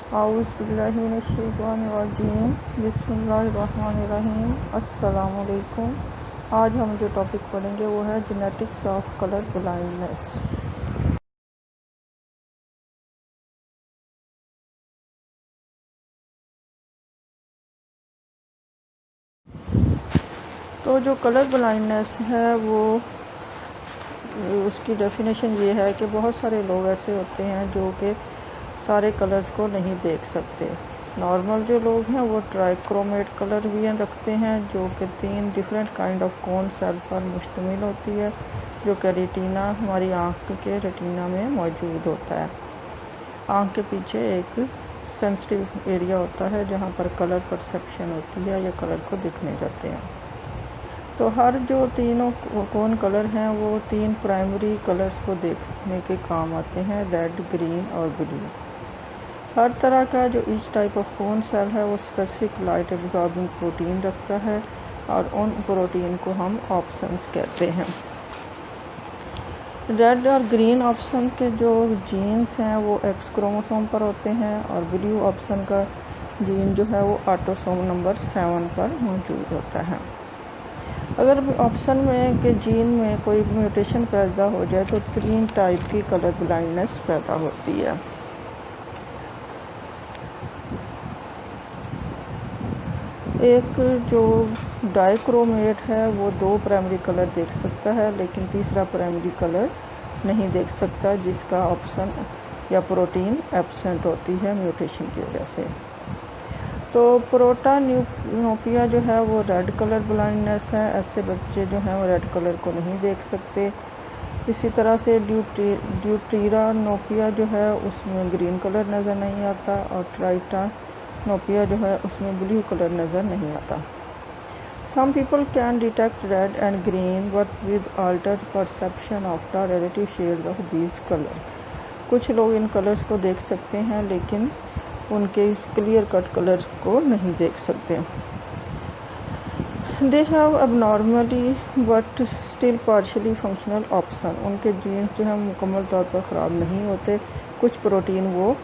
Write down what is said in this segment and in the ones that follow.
आऊज़ुबिल्लाहिमिनश्शैतानिर्रजीम बिस्मिल्लाहिर्रहमानिर्रहीम अस्सलामुअलैकुम। आज हम जो टॉपिक पढ़ेंगे वो है जेनेटिक्स ऑफ कलर ब्लाइंडनेस। तो जो कलर ब्लाइंडनेस है वो उसकी डेफिनेशन ये है कि बहुत सारे लोग ऐसे होते हैं जो कि सारे कलर्स को नहीं देख सकते। नॉर्मल जो लोग हैं वो ट्राइक्रोमेट कलर विजन रखते हैं जो कि 3 different kind of cone cell पर मुश्तमिल होती है, जो कि रेटिना हमारी आँख के रेटिना में मौजूद होता है। आँख के पीछे एक सेंसिटिव एरिया होता है जहाँ पर कलर परसेप्शन होती है या कलर को दिखने जाते हैं। तो हर जो तीनों कोन कलर हैं वो 3 प्राइमरी कलर्स को देखने के काम आते हैं, रेड, ग्रीन और ब्लू। हर तरह का जो each type of cone cell है वो स्पेसिफिक लाइट एब्जॉर्बिंग प्रोटीन रखता है और उन प्रोटीन को हम ऑप्शंस कहते हैं। रेड और ग्रीन ऑप्शन के जो जीन्स हैं वो एक्स क्रोमोसोम पर होते हैं और ब्लू ऑप्शन का जीन जो है वो ऑटोसोम नंबर 7 पर मौजूद होता है। अगर ऑप्शन में के जीन में कोई म्यूटेशन पैदा हो जाए तो 3 टाइप की कलर ब्लाइंडनेस पैदा होती है। एक जो डाइक्रोमेट है वो 2 प्राइमरी कलर देख सकता है लेकिन तीसरा प्राइमरी कलर नहीं देख सकता, जिसका ऑप्शन या प्रोटीन एब्सेंट होती है म्यूटेशन की वजह से। तो प्रोटान्यूपिया जो है वो रेड कलर ब्लाइंडनेस है। ऐसे बच्चे जो हैं वो रेड कलर को नहीं देख सकते। इसी तरह से ड्यूटेरानोपिया जो है उसमें ग्रीन कलर नज़र नहीं आता और ट्राइटानोपिया जो है उसमें ब्लू कलर नज़र नहीं आता। Some people can detect red and green but with altered perception of the relative shades of these colour. कुछ लोग इन कलर्स को देख सकते हैं लेकिन उनके इस क्लियर कट कलर को नहीं देख सकते। They have abnormally but still partially functional option. उनके जीन्स जो है मुकम्मल तौर पर ख़राब नहीं होते, कुछ प्रोटीन वो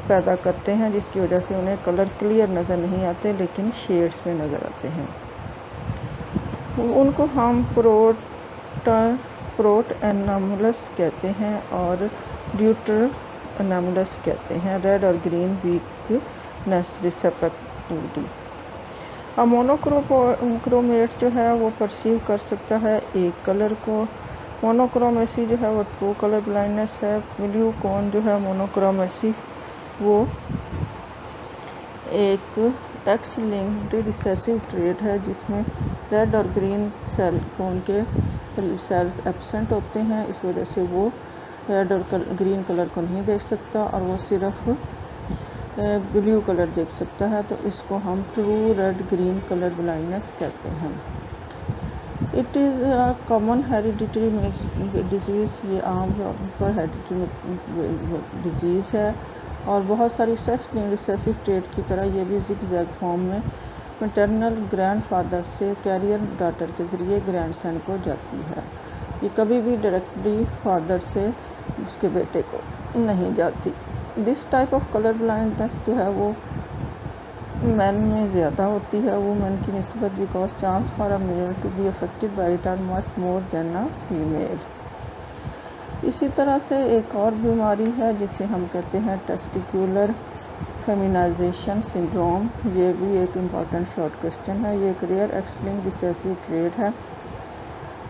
पैदा करते हैं जिसकी वजह से उन्हें कलर क्लियर नज़र नहीं आते लेकिन शेड्स में नज़र आते हैं। उनको हम प्रोट एनामुलस कहते हैं और ड्यूटर एनामुलस कहते हैं। रेड और ग्रीन वीकनेस रिस्पेक्टिवली। अब मोनोक्रोमेट जो है वो परसीव कर सकता है एक कलर को। मोनोक्रोमेसी जो है वो ट्रू कलर ब्लाइंडनेस है। ब्लू कोन जो है मोनोक्रोमेसी वो एक एक्स लिंक्ड रिसेसिव ट्रेट है जिसमें रेड और ग्रीन सेल कोन के सेल्स एब्सेंट होते हैं। इस वजह से वो रेड और ग्रीन कलर को नहीं देख सकता और वो सिर्फ ब्लू कलर देख सकता है। तो इसको हम true red green colour blindness कहते हैं। It is a common hereditary disease. ये आम पर हेरिडिटरी डिजीज़ है और बहुत सारी सेक्स रिसेसिव ट्रेट की तरह ये भी ज़िगज़ैग फॉर्म में मैटरनल ग्रैंडफादर से कैरियर डॉटर के ज़रिए ग्रैंडसन को जाती है। ये कभी भी डायरेक्टली फादर से उसके बेटे को नहीं जाती। This type of colour blindness जो है वो मैन में ज़्यादा होती है वुमेन की निस्बत, because chance for a male to be affected by it are much more than a female. इसी तरह से एक और बीमारी है जिसे हम कहते हैं टेस्टिकुलर फेमिनाइजेशन सिंड्रोम। ये भी एक इम्पॉर्टेंट शॉर्ट क्वेश्चन है। ये एक रेयर एक्स-लिंक्ड रिसेसिव ट्रेट है।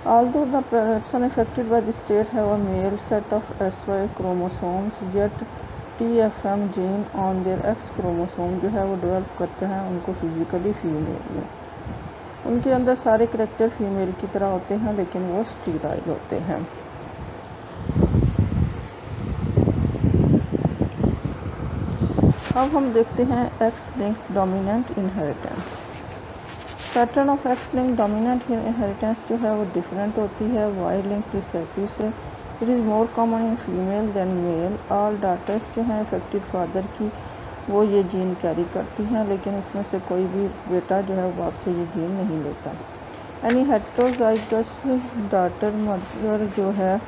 Although the person affected by this trait have a male set of SY chromosomes, yet TFM gene on their X chromosome जो है वो डेवलप करते हैं उनको फिजिकली फीमेल में। उनके अंदर सारे करैक्टर फीमेल की तरह होते हैं लेकिन वो स्टीराइल होते हैं। अब हम देखते हैं X linked dominant inheritance. Pattern of X link dominant inheritance जो है वो डिफरेंट होती है वाई लिंक रिसेसिव से। It is more common in female than male. All daughters जो हैं अफेक्टेड फादर की वो ये जीन कैरी करती हैं लेकिन उसमें से कोई भी बेटा जो है वो बाप से ये जीन नहीं लेता। एनी हेटेरोजाइगस डॉटर मदर जो है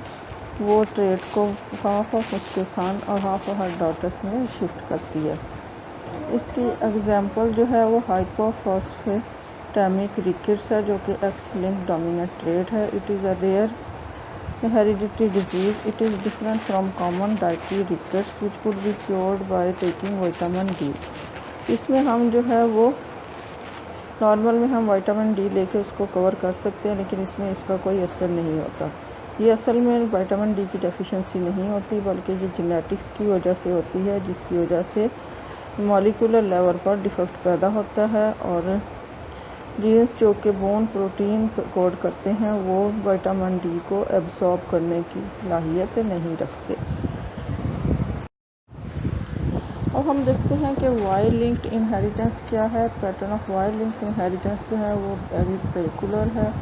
वो ट्रेट को हाफ ऑफ उसके सन और हाफ ऑफ हर डॉटर्स में शिफ्ट करती है। इसकी एग्जांपल जो है वो हाइपोफॉस्फेटेमिक रिकेट्स है, जो कि एक्स लिंक्ड डोमिनेंट ट्रेट है। It is a rare hereditary disease. It is different from common dietary rickets which could be cured by taking vitamin D. इसमें हम जो है वो नॉर्मल में हम विटामिन डी लेके उसको कवर कर सकते हैं, लेकिन इसमें इसका कोई असर नहीं होता। ये असल में विटामिन डी की डेफिशिएंसी नहीं होती, बल्कि ये जेनेटिक्स की वजह से होती है, जिसकी वजह से मॉलिक्यूलर लेवल पर डिफेक्ट पैदा होता है और जीन्स जो कि बोन प्रोटीन कोड करते हैं वो विटामिन डी को एब्सॉर्ब करने की सलाहियत नहीं रखते। अब हम देखते हैं कि वाई लिंक्ड इनहेरिटेंस क्या है। Pattern of Y linked inheritance जो है वो वेरी पेकुलर है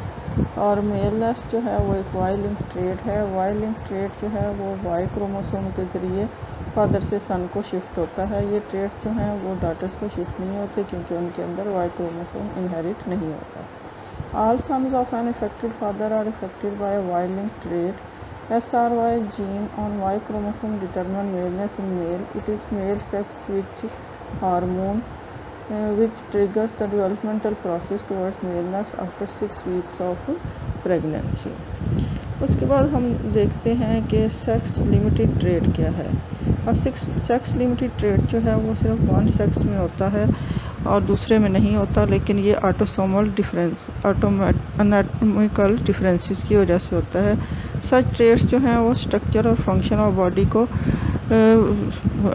और मेलनेस जो है वो एक वाई लिंक ट्रेट है। वाई लिंक ट्रेट जो है वो वाई क्रोमोसोम के ज़रिए फादर से सन को शिफ्ट होता है। ये ट्रेट्स जो हैं वो डॉटर्स को शिफ्ट नहीं होते क्योंकि उनके अंदर वाई क्रोमोसोम इनहेरिट नहीं होता। All sons of an affected father are affected by Y link trait. SRY gene on Y chromosome determine maleness in male. It is male sex switch hormone which triggers the developmental process towards maleness after 6 weeks of pregnancy. उसके बाद हम देखते हैं कि sex limited trait क्या है। और sex limited trait जो है वो सिर्फ वन सेक्स में होता है और दूसरे में नहीं होता, लेकिन ये ऑटोसोमल डिफरेंस एनाटॉमिकल डिफरेंसेस की वजह से होता है। सच ट्रेट्स जो हैं वो स्ट्रक्चर और फंक्शन ऑफ बॉडी को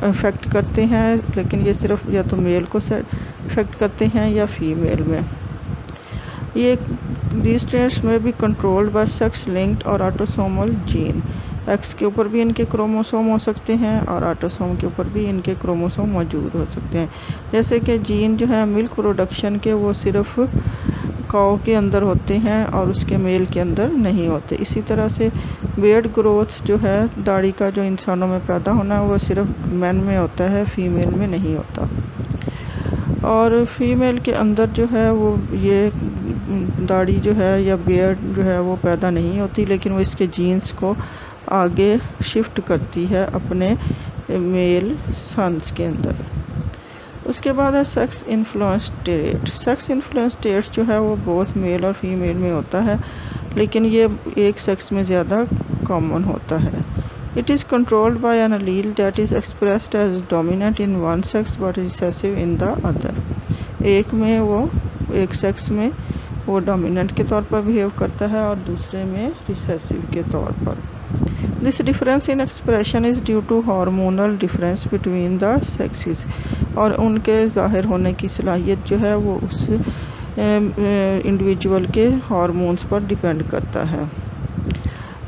अफेक्ट करते हैं, लेकिन ये सिर्फ या तो मेल को अफेक्ट करते हैं या फीमेल में। ये दीज ट्रेट्स में भी कंट्रोल्ड बाय सेक्स लिंक्ड और ऑटोसोमल जीन। एक्स के ऊपर भी इनके क्रोमोसोम हो सकते हैं और ऑटोसोम के ऊपर भी इनके क्रोमोसोम मौजूद हो सकते हैं। जैसे कि जीन जो है मिल्क प्रोडक्शन के वो सिर्फ काऊ के अंदर होते हैं और उसके मेल के अंदर नहीं होते। इसी तरह से बियर्ड ग्रोथ जो है दाढ़ी का जो इंसानों में पैदा होना वो सिर्फ मैन में होता है, फीमेल में नहीं होता। और फीमेल के अंदर जो है वो ये दाढ़ी जो है या बियर्ड जो है वो पैदा नहीं होती, लेकिन वो इसके जीन्स को आगे शिफ्ट करती है अपने मेल सन्स के अंदर। उसके बाद है sex influence trait. Sex influence trait जो है वो बोथ मेल और फीमेल में होता है, लेकिन ये एक सेक्स में ज़्यादा कॉमन होता है। It is controlled by an allele that is expressed as dominant in one sex but recessive in the other. एक सेक्स में वो डोमिनेंट के तौर पर बिहेव करता है और दूसरे में रिसेसिव के तौर पर। This difference in expression is due to hormonal difference between the sexes. और उनके ज़ाहिर होने की सलाहियत जो है वो उस इंडिविजुअल के हार्मोन्स पर डिपेंड करता है।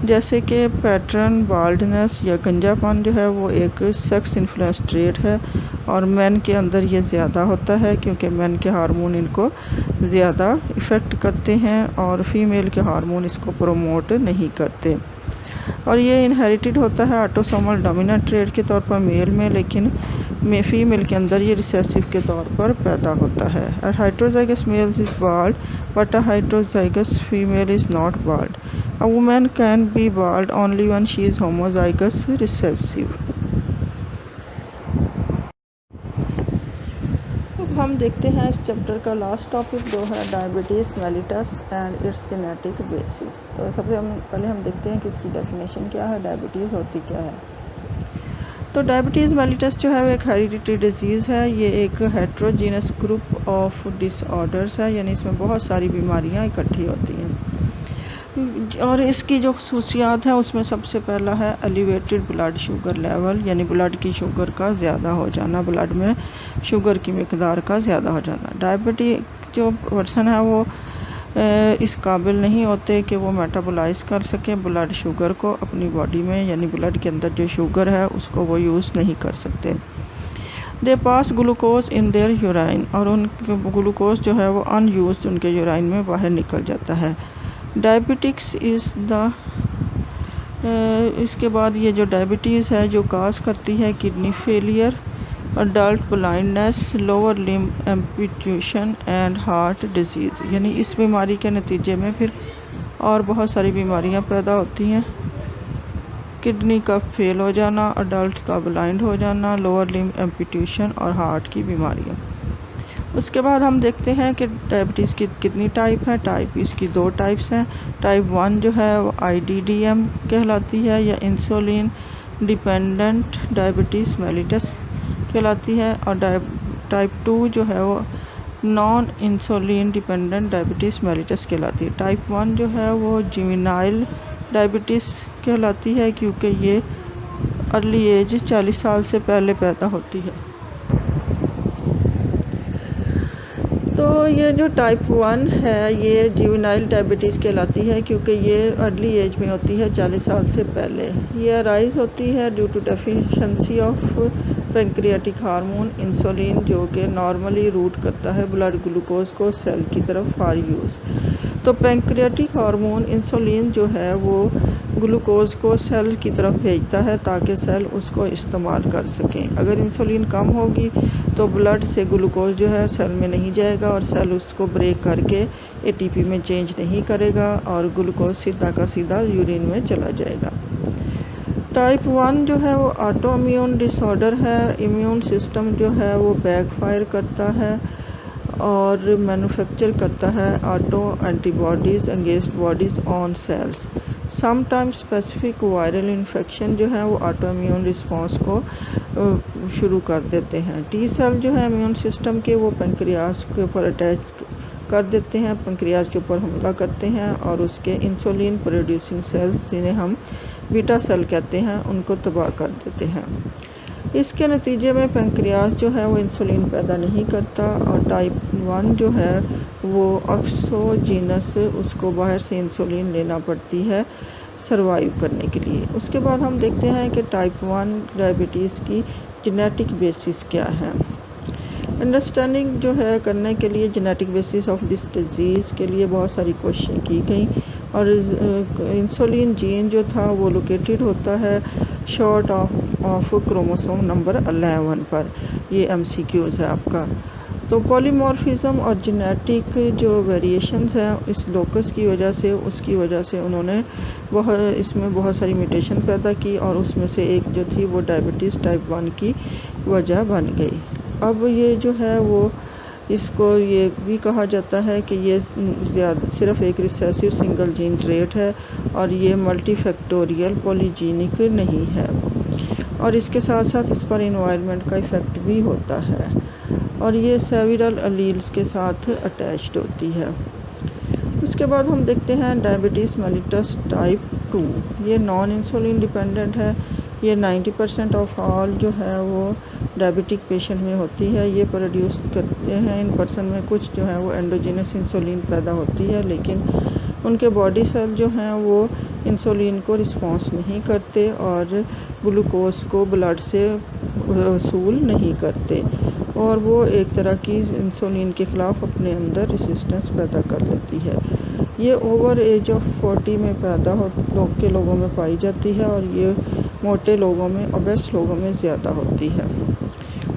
जैसे कि पैटर्न बाल्डनेस या गंजापन जो है वो एक सेक्स इन्फ्लुएंस ट्रेट है और मैन के अंदर ये ज़्यादा होता है क्योंकि मैन के हार्मोन इनको ज़्यादा इफ़ेक्ट करते हैं और फीमेल के हार्मोन इसको प्रमोट नहीं करते। और ये इनहेरिटेड होता है ऑटोसोमल डोमिनेंट ट्रेट के तौर पर मेल में, लेकिन फीमेल के अंदर ये रिसेसिव के तौर पर पैदा होता है। A heterozygous male is bald but a heterozygous female is not bald. A woman can be bald only when she is homozygous recessive. अब हम देखते हैं इस चैप्टर का लास्ट टॉपिक जो है diabetes mellitus and it's genetic basis. तो सबसे पहले हम देखते हैं कि इसकी डेफिनेशन क्या है, डायबिटीज़ होती क्या है। तो डायबिटीज़ मेलिटस जो है वो एक हेरिडिटरी डिजीज़ है। ये एक हेट्रोजीनस ग्रुप ऑफ डिसऑर्डर्स है, यानी इसमें बहुत सारी बीमारियां इकट्ठी होती हैं। और इसकी जो खसूसियात हैं उसमें सबसे पहला है एलिवेटेड ब्लड शुगर लेवल, यानी ब्लड की शुगर का ज़्यादा हो जाना, ब्लड में शुगर की मकदार का ज़्यादा हो जाना। डायबिटिक जो पर्सन है वो इस काबिल नहीं होते कि वो मेटाबोलाइज कर सके ब्लड शुगर को अपनी बॉडी में, यानी ब्लड के अंदर जो शुगर है उसको वो यूज़ नहीं कर सकते। दे पास ग्लूकोज इन देयर यूराइन, और उन ग्लूकोज जो है वो अनयूज्ड उनके यूराइन में बाहर निकल जाता है। डायबिटिक्स इज़ द इसके बाद ये जो डायबिटीज़ है जो काज करती है kidney failure, adult blindness, lower limb amputation and heart disease, यानी इस बीमारी के नतीजे में फिर और बहुत सारी बीमारियां पैदा होती हैं। किडनी का फेल हो जाना, अडल्ट का ब्लाइंड हो जाना, लोअर लिम्ब एम्पुटेशन और हार्ट की बीमारियाँ। उसके बाद हम देखते हैं कि डायबिटीज़ की कितनी टाइप है। टाइप इसकी 2 टाइप्स हैं। टाइप 1 जो है वो IDDM कहलाती है या इंसुलिन डिपेंडेंट डायबिटीज़ मेलिटस कहलाती है, और टाइप 2 जो है वो non insulin dependent diabetes mellitus कहलाती है। टाइप 1 जो है वो जुवेनाइल डायबिटीज़ कहलाती है क्योंकि ये अर्ली एज 40 साल से पहले पैदा होती है। तो ये जो टाइप 1 है ये जुवेनाइल डायबिटीज़ कहलाती है क्योंकि ये अर्ली एज में होती है 40 साल से पहले। ये अराइज होती है due to deficiency of pancreatic hormone insulin, जो कि नॉर्मली रूट करता है ब्लड ग्लूकोज को सेल की तरफ फॉर यूज़। तो पैंक्रियाटिक हार्मोन इंसुलिन जो है वो ग्लूकोज को सेल की तरफ भेजता है ताकि सेल उसको इस्तेमाल कर सकें। अगर इंसुलिन कम होगी तो ब्लड से ग्लूकोज जो है सेल में नहीं जाएगा और सेल उसको ब्रेक करके ATP में चेंज नहीं करेगा और ग्लूकोज सीधा का सीधा यूरिन में चला जाएगा। टाइप 1 जो है वो ऑटो इम्यून डिसऑर्डर है। इम्यून सिस्टम जो है वो बैकफायर करता है और मैन्युफैक्चर करता है auto antibodies against bodies on cells. Sometimes specific viral infection जो है वो ऑटो इम्यून रिस्पॉन्स को शुरू कर देते हैं। T सेल जो है इम्यून सिस्टम के वो पेंक्रियाज के ऊपर अटैच कर देते हैं, पेंक्रियाज के ऊपर हमला करते हैं और उसके इंसुलिन प्रोड्यूसिंग सेल्स जिन्हें हम बीटा सेल कहते हैं उनको तबाह कर देते हैं। इसके नतीजे में पेंक्रियाज जो है वो इंसुलिन पैदा नहीं करता और टाइप 1 जो है वो एक्सोजीनस उसको बाहर से इंसुलिन लेना पड़ती है सरवाइव करने के लिए। उसके बाद हम देखते हैं कि टाइप 1 डायबिटीज़ की जेनेटिक बेसिस क्या है। अंडरस्टैंडिंग जो है करने के लिए genetic basis of this disease के लिए बहुत सारी कोशिशें की गई और इंसुलिन जीन जो था वो लोकेटेड होता है शॉर्ट ऑफ क्रोमोसोम नंबर 11 पर। ये MCQs है आपका। तो पॉलीमॉर्फिज्म और जेनेटिक जो वेरिएशंस हैं इस लोकस की वजह से उसकी वजह से उन्होंने इसमें बहुत सारी म्यूटेशन पैदा की और उसमें से एक जो थी वो डायबिटीज़ टाइप 1 की वजह बन गई। अब ये जो है वो इसको ये भी कहा जाता है कि ये सिर्फ एक रिसेसिव सिंगल जीन ट्रेट है और ये मल्टीफैक्टोरियल पॉलीजीनिक नहीं है और इसके साथ साथ इस पर इन्वायरमेंट का इफ़ेक्ट भी होता है और ये सेवरल अलील्स के साथ अटैच्ड होती है। उसके बाद हम देखते हैं डायबिटीज़ मेलिटस टाइप 2। ये नॉन इंसुलिन डिपेंडेंट है। ये 90% ऑफ ऑल जो है वो डायबिटिक पेशेंट में होती है। ये प्रोड्यूस करते हैं इन पर्सन में कुछ जो है वो एंडोजीनस इंसुलिन पैदा होती है, लेकिन उनके बॉडी सेल जो हैं वो इंसुलिन को रिस्पॉन्स नहीं करते और ग्लूकोज को ब्लड से वसूल नहीं करते और वो एक तरह की इंसुलिन के ख़िलाफ़ अपने अंदर रेसिस्टेंस पैदा कर लेती है। ये ओवर एज ऑफ 40 में पैदा के लोगों में पाई जाती है और ये मोटे लोगों में ओबेस लोगों में ज़्यादा होती है।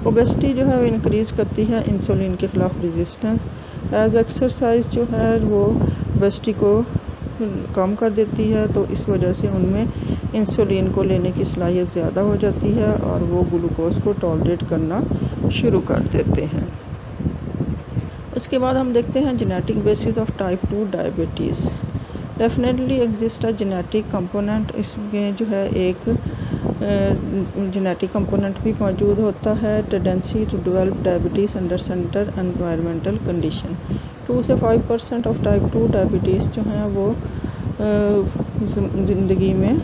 ओबेसिटी जो है वो इंक्रीज़ करती है इंसुलिन के ख़िलाफ़ रेजिस्टेंस। एज एक्सरसाइज जो है वो ओबेसिटी को कम कर देती है, तो इस वजह से उनमें इंसुलिन को लेने की सलाहियत ज़्यादा हो जाती है और वो ग्लूकोज को टॉलरेट करना शुरू कर देते हैं। उसके बाद हम देखते हैं genetic basis of type 2 diabetes. Definitely exist a genetic component. इसमें जो है एक जेनेटिक कंपोनेंट भी मौजूद होता है। Tendency to develop diabetes under certain environmental condition. 2 से 5% ऑफ टाइप 2 डायबिटीज़ जो हैं वो ज़िंदगी में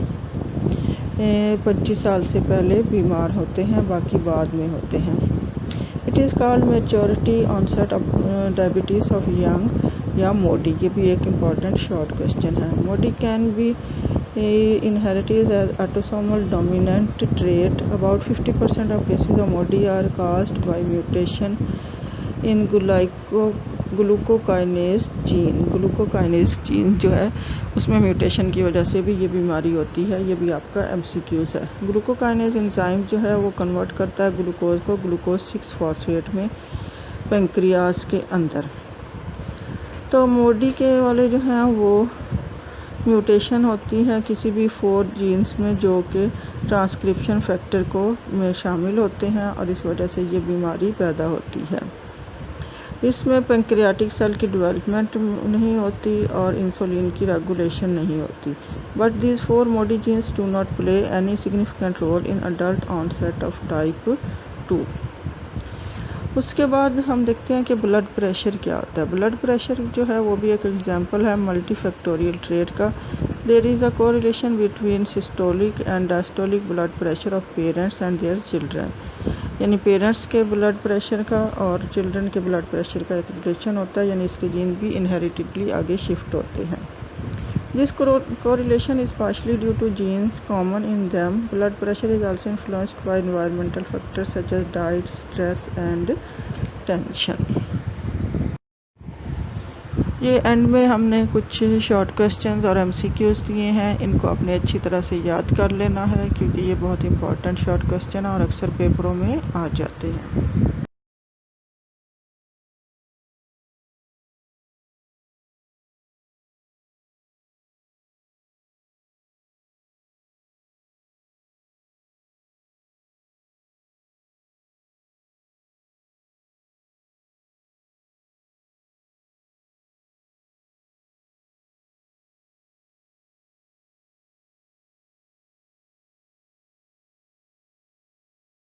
25 साल से पहले बीमार होते हैं, बाकी बाद में होते हैं। It is called maturity onset of diabetes of young या मोडी। ये भी एक इम्पॉर्टेंट शॉर्ट क्वेश्चन है। मोडी can be inherited as autosomal dominant trait. About 50% of cases of MODY are caused by mutation in glucokinase gene. Glucokinase gene जो है उसमें mutation की वजह से भी ये बीमारी होती है। ये भी आपका MCQs है। ग्लूकोकाइनेज एंजाइम जो है वो कन्वर्ट करता है ग्लूकोज को ग्लूकोज 6 फॉस्फेट में पेंक्रियाज के अंदर। तो मोडी के वाले जो हैं वो म्यूटेशन होती है किसी भी 4 जीन्स में जो कि ट्रांसक्रिप्शन फैक्टर को में शामिल होते हैं और इस वजह से ये बीमारी पैदा होती है। इसमें पैंक्रियाटिक सेल की डेवलपमेंट नहीं होती और इंसुलिन की रेगुलेशन नहीं होती। But these 4 MODY genes do not play any significant role in adult onset of type 2। उसके बाद हम देखते हैं कि ब्लड प्रेशर क्या होता है। ब्लड प्रेशर जो है वो भी एक एग्जांपल है मल्टीफैक्टोरियल ट्रेट का। There is a correlation between systolic and diastolic blood pressure of parents and their children, यानी पेरेंट्स के ब्लड प्रेशर का और चिल्ड्रन के ब्लड प्रेशर का एक रिलेशन होता है, यानी इसके जीन भी इनहेरिटेडली आगे शिफ्ट होते हैं। This correlation is partially due to genes common in them. Blood pressure is also influenced by environmental factors such as diet, stress and tension. ये एंड में हमने कुछ शॉर्ट क्वेश्चंस और MCQs दिए हैं, इनको आपने अच्छी तरह से याद कर लेना है क्योंकि ये बहुत इंपॉर्टेंट शॉर्ट क्वेश्चन और अक्सर पेपरों में आ जाते हैं।